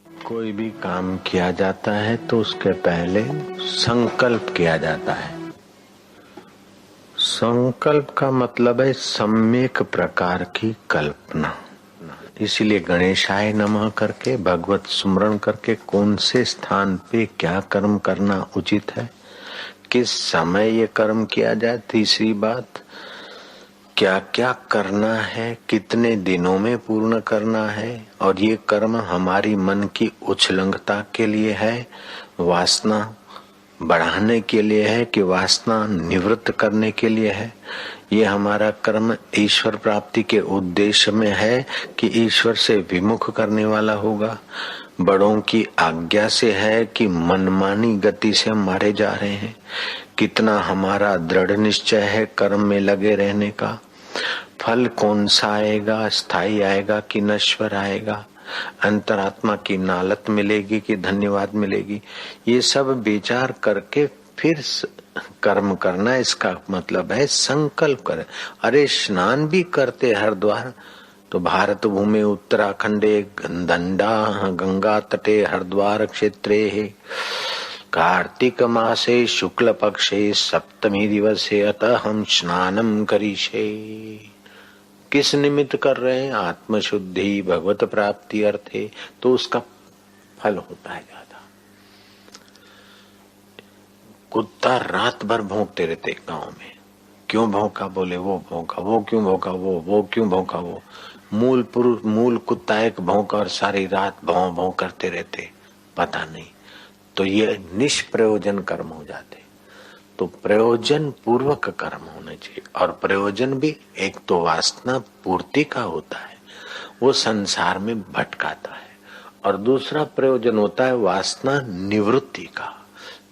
कोई भी काम किया जाता है तो उसके पहले संकल्प किया जाता है। संकल्प का मतलब है सम्यक प्रकार की कल्पना। इसीलिए गणेशाय नमः करके भगवत सुमरण करके कौन से स्थान पे क्या कर्म करना उचित है, किस समय ये कर्म किया जाए। तीसरी बात, क्या क्या करना है, कितने दिनों में पूर्ण करना है, और ये कर्म हमारी मन की उच्छृंखलता के लिए है, वासना बढ़ाने के लिए है कि वासना निवृत्त करने के लिए है। ये हमारा कर्म ईश्वर प्राप्ति के उद्देश्य में है कि ईश्वर से विमुख करने वाला होगा, बड़ों की आज्ञा से है कि मनमानी गति से हम मारे जा रहे हैं। कितना हमारा दृढ़ निश्चय है कर्म में लगे रहने का। फल कौन सा आएगा, स्थायी आएगा कि नश्वर आएगा, अंतरात्मा की नालत मिलेगी कि धन्यवाद मिलेगी, ये सब विचार करके फिर कर्म करना। इसका मतलब है संकल्प करें। अरे स्नान भी करते हरिद्वार तो भारत भूमि उत्तराखंडे दंडा गंगा तटे हरिद्वार क्षेत्रे कार्तिक मासे शुक्ल पक्षे सप्तमी दिवसे अतः हम स्नानम करिष्ये। किस निमित्त कर रहे हैं? आत्मशुद्धि भगवत प्राप्ति अर्थे, तो उसका फल होता है ज्यादा। कुत्ता रात भर भौंकते रहते गांव में, क्यों भौंका? बोले वो भौंका, वो क्यों भौंका, वो क्यों भौंका। वो मूल कुत्ता एक भौंका और सारी रात भौं भौं करते रहते, पता नहीं। तो ये निष्प्रयोजन कर्म हो जाते। तो प्रयोजन पूर्वक कर्म होने चाहिए। और प्रयोजन भी एक तो वासना पूर्ति का होता है, वो संसार में भटकाता है, और दूसरा प्रयोजन होता है वासना निवृत्ति का।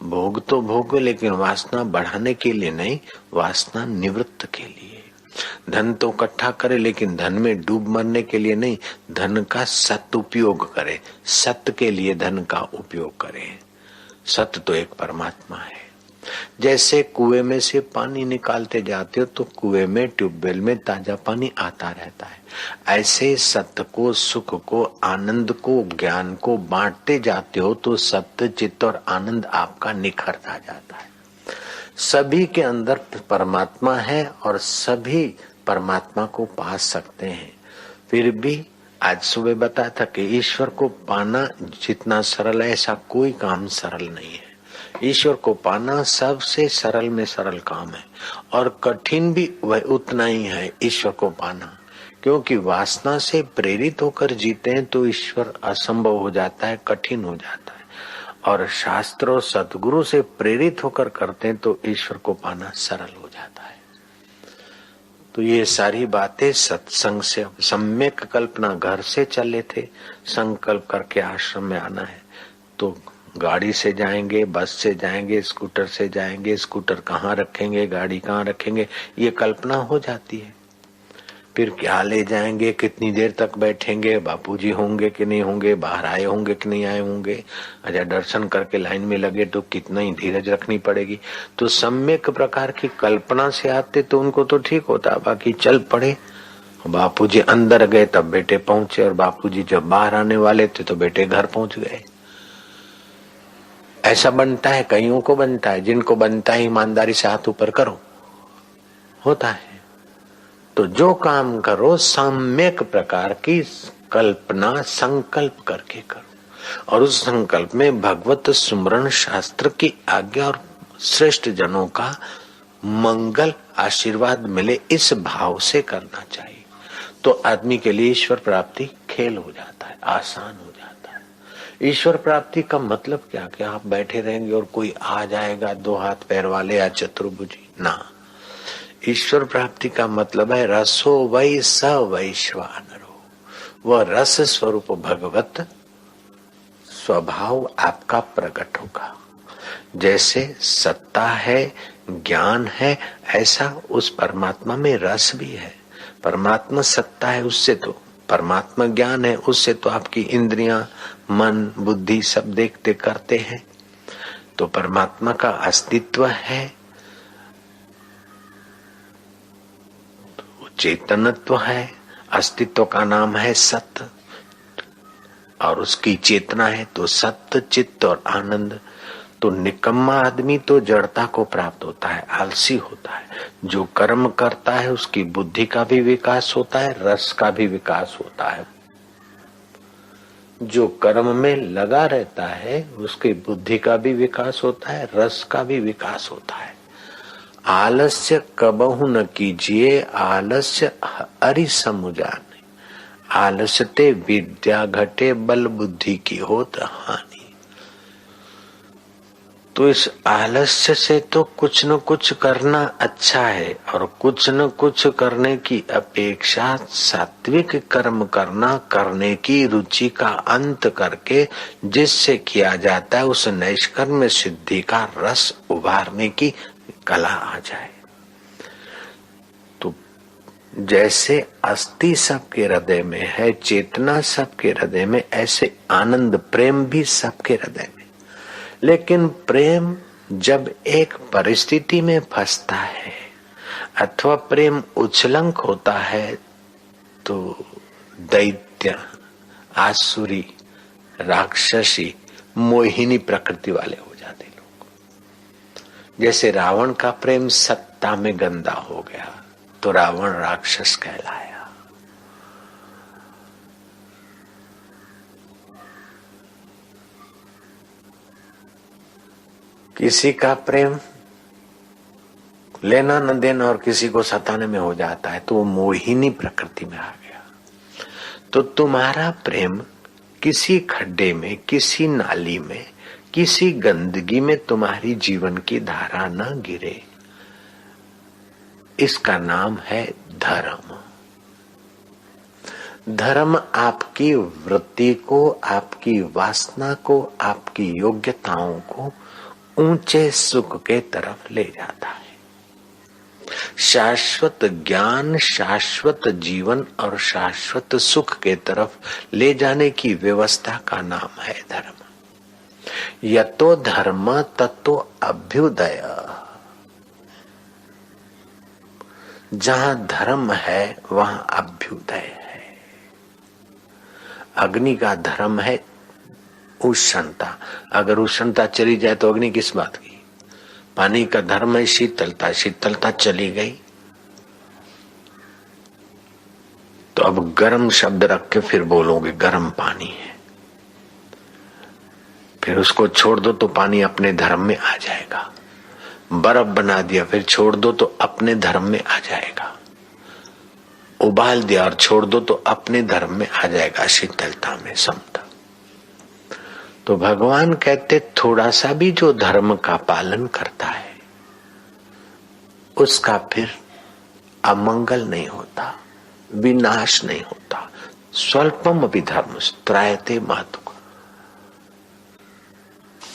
भोग तो भोग लेकिन वासना बढ़ाने के लिए नहीं, वासना निवृत्त के लिए। धन तो इकट्ठा करे लेकिन धन में डूब मरने के लिए नहीं, धन का सदुपयोग करे, सत्य के लिए धन का उपयोग करे। सत्य तो एक परमात्मा है। जैसे कुएं में से पानी निकालते जाते हो तो कुएं में ट्यूबवेल में ताजा पानी आता रहता है, ऐसे सत्य को, सुख को, आनंद को, ज्ञान को बांटते जाते हो तो सत्य, चित्त और आनंद आपका निखरता जाता है। सभी के अंदर परमात्मा है और सभी परमात्मा को पा सकते हैं। फिर भी आज सुबह बताया था कि ईश्वर को पाना जितना सरल है ऐसा कोई काम सरल नहीं है। ईश्वर को पाना सबसे सरल में सरल काम है, और कठिन भी वह उतना ही है ईश्वर को पाना। क्योंकि वासना से प्रेरित होकर जीते हैं तो ईश्वर असंभव हो जाता है, कठिन हो जाता है, और शास्त्रों सतगुरु से प्रेरित होकर करते हैं तो ईश्वर को पाना सरल हो जाता है। तो ये सारी बातें सत्संग से सम्यक कल्पना। घर से चले थे, संकल्प करके आश्रम में आना है तो गाड़ी से जाएंगे, बस से जाएंगे, स्कूटर से जाएंगे, स्कूटर कहाँ रखेंगे, गाड़ी कहाँ रखेंगे, ये कल्पना हो जाती है। फिर क्या ले जाएंगे, कितनी देर तक बैठेंगे, बापूजी होंगे कि नहीं होंगे, बाहर आए होंगे कि नहीं आए होंगे, अच्छा दर्शन करके लाइन में लगे तो कितना ही धीरज रखनी पड़ेगी। तो सम्यक प्रकार की कल्पना से आते तो उनको तो ठीक होता, बाकी चल पड़े। बापूजी अंदर गए तब बेटे पहुंचे, और बापूजी जब बाहर आने वाले थे तो बेटे घर पहुंच गए। ऐसा बनता है, कईयों को बनता है, जिनको बनता है ईमानदारी से हाथ ऊपर करो, होता है। तो जो काम करो सम्यक प्रकार की कल्पना संकल्प करके करो, और उस संकल्प में भगवत सुमरण शास्त्र की आज्ञा और श्रेष्ठ जनों का मंगल आशीर्वाद मिले, इस भाव से करना चाहिए। तो आदमी के लिए ईश्वर प्राप्ति खेल हो जाता है, आसान हो जाता है। ईश्वर प्राप्ति का मतलब क्या कि आप बैठे रहेंगे और कोई आ जाएगा दो हाथ पैर वाले या चतुर्भुजी, ना। ईश्वर प्राप्ति का मतलब है रसो वै स वैश्वानरो, वह रस स्वरूप भगवत स्वभाव आपका प्रकट होगा। जैसे सत्ता है, ज्ञान है, ऐसा उस परमात्मा में रस भी है। परमात्मा सत्ता है, उससे तो परमात्मा ज्ञान है, उससे तो आपकी इंद्रियां, मन, बुद्धि सब देखते करते हैं। तो परमात्मा का अस्तित्व है, चेतनत्व है, अस्तित्व का नाम है सत्य। और उसकी चेतना है तो सत्य, चित्त और आनंद। तो निकम्मा आदमी तो जड़ता को प्राप्त होता है, आलसी होता है। जो कर्म करता है उसकी बुद्धि का भी विकास होता है, रस का भी विकास होता है। जो कर्म में लगा रहता है उसकी बुद्धि का भी विकास होता है, रस का भी विकास होता है। आलस्य कबहु न कीजिए, आलस्य हरि समुजाने। आलस्यते विद्या घटे, बल बुद्धि की होत हानि। तो इस आलस्य से तो कुछ न कुछ करना अच्छा है, और कुछ न कुछ करने की अपेक्षा सात्विक कर्म करना, करने की रुचि का अंत करके जिससे किया जाता है उस नैष्कर्म्य सिद्धि का रस उभारने की कला आ जाए। तो जैसे अस्थि सबके हृदय में है, चेतना सबके हृदय में, ऐसे आनंद प्रेम भी सबके हृदय में। लेकिन प्रेम जब एक परिस्थिति में फंसता है अथवा प्रेम उछलंक होता है तो दैत्य, आसुरी, राक्षसी, मोहिनी प्रकृति वाले हो जाते लोग। जैसे रावण का प्रेम सत्ता में गंदा हो गया तो रावण राक्षस कहलाया। किसी का प्रेम लेना न देना और किसी को सताने में हो जाता है तो वो मोहिनी प्रकृति में आ गया। तो तुम्हारा प्रेम किसी खड्डे में, किसी नाली में, किसी गंदगी में तुम्हारी जीवन की धारा न गिरे, इसका नाम है धर्म। धर्म आपकी वृत्ति को, आपकी वासना को, आपकी योग्यताओं को ऊंचे सुख के तरफ ले जाता है। शाश्वत ज्ञान, शाश्वत जीवन और शाश्वत सुख के तरफ ले जाने की व्यवस्था का नाम है धर्म। यतो धर्म ततो अभ्युदय। जहां धर्म है वहां अभ्युदय है। अग्नि का धर्म है उष्णता। अगर उष्णता चली जाए तो अग्नि किस बात की। पानी का धर्म है शीतलता, शीतलता चली गई तो अब गर्म शब्द रख के फिर बोलोगे गर्म पानी है। फिर उसको छोड़ दो तो पानी अपने धर्म में आ जाएगा। बर्फ बना दिया, फिर छोड़ दो तो अपने धर्म में आ जाएगा। उबाल दिया और छोड़ दो तो अपने धर्म में आ जाएगा, शीतलता में, समता। तो भगवान कहते थोड़ा सा भी जो धर्म का पालन करता है उसका फिर अमंगल नहीं होता, विनाश नहीं होता। स्वल्पम अपि धर्म त्रायते महतु,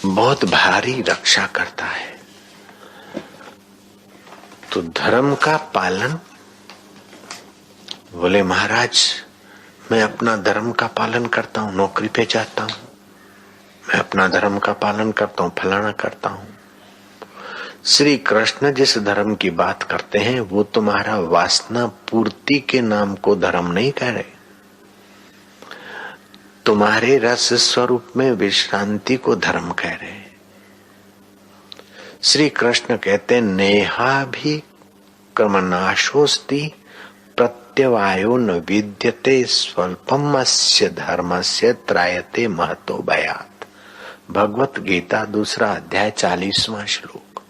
बहुत भारी रक्षा करता है। तो धर्म का पालन, बोले महाराज मैं अपना धर्म का पालन करता हूँ, नौकरी पे जाता हूँ, मैं अपना धर्म का पालन करता हूँ, फलाना करता हूँ। श्री कृष्ण जिस धर्म की बात करते हैं वो तुम्हारा वासना पूर्ति के नाम को धर्म नहीं कह रहे, तुम्हारे रस स्वरूप में विश्रांति को धर्म कह रहे हैं। श्री कृष्ण कहते नेहा भी कर्मनाशोस्ति प्रत्यवायो न विद्यते स्वल्पम अस्य धर्मस्य त्रायते महतो भयात्। भगवत गीता 2 अध्याय 40वां श्लोक।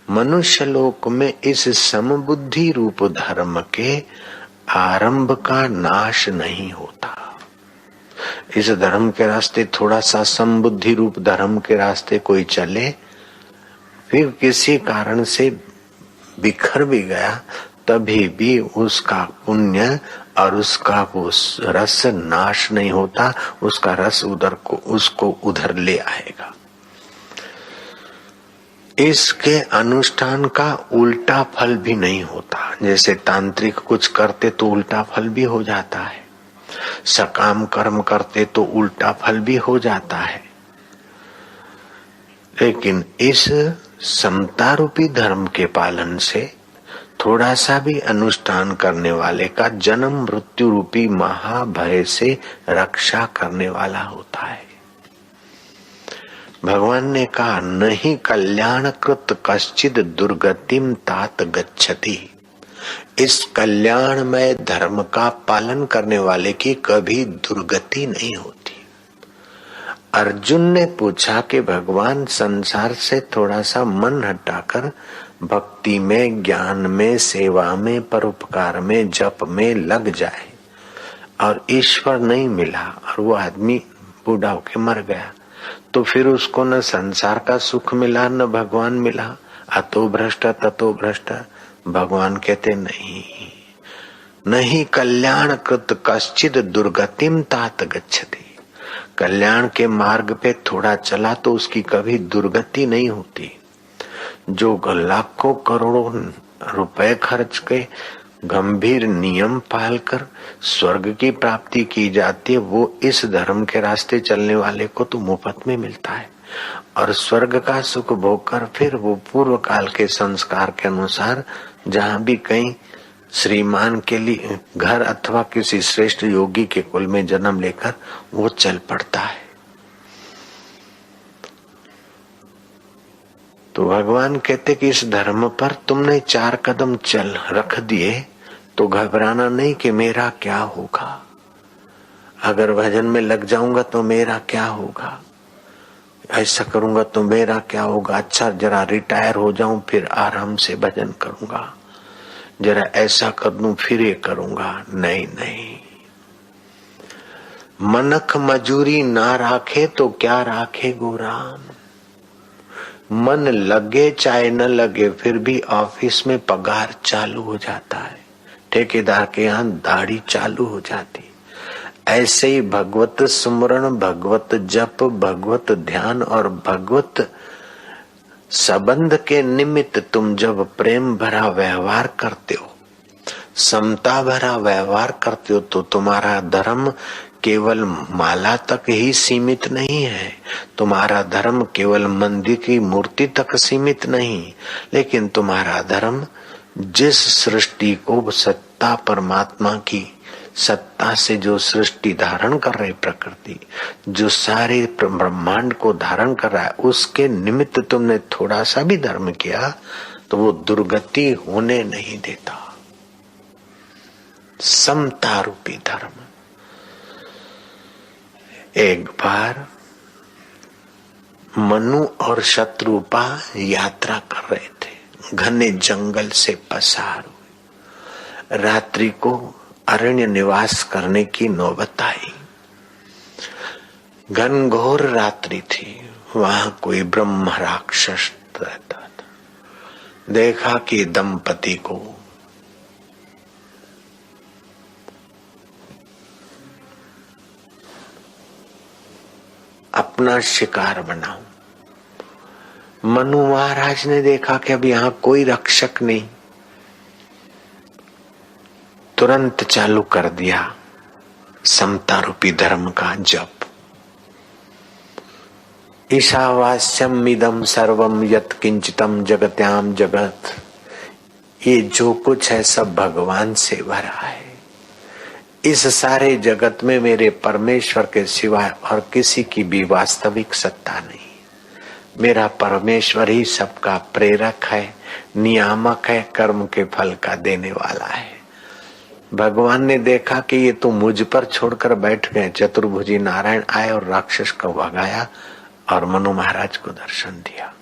मनुष्य लोक में इस समबुद्धि रूप धर्म के आरंभ का नाश नहीं होता। इस धर्म के रास्ते थोड़ा सा समबुद्धि रूप धर्म के रास्ते कोई चले, फिर किसी कारण से बिखर भी गया, तभी भी उसका पुण्य और उसका वो रस नाश नहीं होता, उसका रस उसको उधर ले आएगा। इसके अनुष्ठान का उल्टा फल भी नहीं होता। जैसे तांत्रिक कुछ करते तो उल्टा फल भी हो जाता है, सकाम कर्म करते तो उल्टा फल भी हो जाता है। लेकिन इस समता रूपी धर्म के पालन से थोड़ा सा भी अनुष्ठान करने वाले का जन्म मृत्यु रूपी महाभय से रक्षा करने वाला होता है। भगवान ने कहा नहीं कल्याणकृत कश्चिद दुर्गतिम तात गच्छति। इस कल्याणमय धर्म का पालन करने वाले की कभी दुर्गति नहीं होती। अर्जुन ने पूछा कि भगवान संसार से थोड़ा सा मन हटाकर भक्ति में, ज्ञान में, सेवा में, परोपकार में, जप में लग जाए और ईश्वर नहीं मिला और वो आदमी बूढ़ा होके मर गया, तो फिर उसको न संसार का सुख मिला न भगवान मिला। अतो भ्रष्ट ततो भ्रष्ट। भगवान कहते नहीं कल्याण कृत कश्चिद दुर्गतिम तात गच्छति। कल्याण के मार्ग पे थोड़ा चला तो उसकी कभी दुर्गति नहीं होती। जो लाखों करोड़ों रुपए खर्च के गंभीर नियम पालकर स्वर्ग की प्राप्ति की जाती है, वो इस धर्म के रास्ते चलने वाले को तो मुफ्त में मिलता है। और स्वर्ग का सुख भोगकर फिर वो पूर्व काल के संस्कार के अनुसार जहाँ भी कहीं श्रीमान के लिए घर अथवा किसी श्रेष्ठ योगी के कुल में जन्म लेकर वो चल पड़ता है। तो भगवान कहते कि इस धर्म पर तुमने 4 कदम चल रख दिए तो घबराना नहीं कि मेरा क्या होगा, अगर भजन में लग जाऊंगा तो मेरा क्या होगा, ऐसा करूंगा तो मेरा क्या होगा, अच्छा जरा रिटायर हो जाऊं फिर आराम से भजन करूंगा, जरा ऐसा कर दूं फिर ये करूंगा। नहीं नहीं, मनख मजूरी ना राखे तो क्या राखे गोराम। मन लगे चाहे न लगे फिर भी ऑफिस में पगार चालू हो जाता है, ठेकेदार के यहाँ दाढ़ी चालू हो जाती। ऐसे ही भगवत सुमरण, भगवत जप, भगवत ध्यान और भगवत संबंध के निमित्त तुम जब प्रेम भरा व्यवहार करते हो, समता भरा व्यवहार करते हो, तो तुम्हारा धर्म केवल माला तक ही सीमित नहीं है। तुम्हारा धर्म केवल मंदिर की मूर्ति तक सीमित नहीं, लेकिन तुम्हारा धर्म जिस सृष्टि को सत्ता परमात्मा की सत्ता से जो सृष्टि धारण कर रही, प्रकृति जो सारे ब्रह्मांड को धारण कर रहा है, उसके निमित्त तुमने थोड़ा सा भी धर्म किया तो वो दुर्गति होने नहीं देता। समता रूपी धर्म। एक बार मनु और शत्रुपा यात्रा कर रहे थे, घने जंगल से पसार हुए। रात्रि को अरण्य निवास करने की नौबत आई। घनघोर रात्रि थी, वहां कोई ब्रह्म राक्षस रहता था। देखा कि दंपति को अपना शिकार बनाऊं। मनु महाराज ने देखा कि अब यहां कोई रक्षक नहीं, तुरंत चालू कर दिया समता रूपी धर्म का जप। ईशावास्यम इदं सर्वम यत् किंचितम जगत्याम जगत। ये जो कुछ है सब भगवान से भरा है। इस सारे जगत में मेरे परमेश्वर के सिवाय और किसी की भी वास्तविक सत्ता नहीं। मेरा परमेश्वर ही सबका प्रेरक है, नियामक है, कर्म के फल का देने वाला है। भगवान ने देखा कि ये तो मुझ पर छोड़कर बैठ गए। चतुर्भुजी नारायण आए और राक्षस को भगाया और मनु महाराज को दर्शन दिया।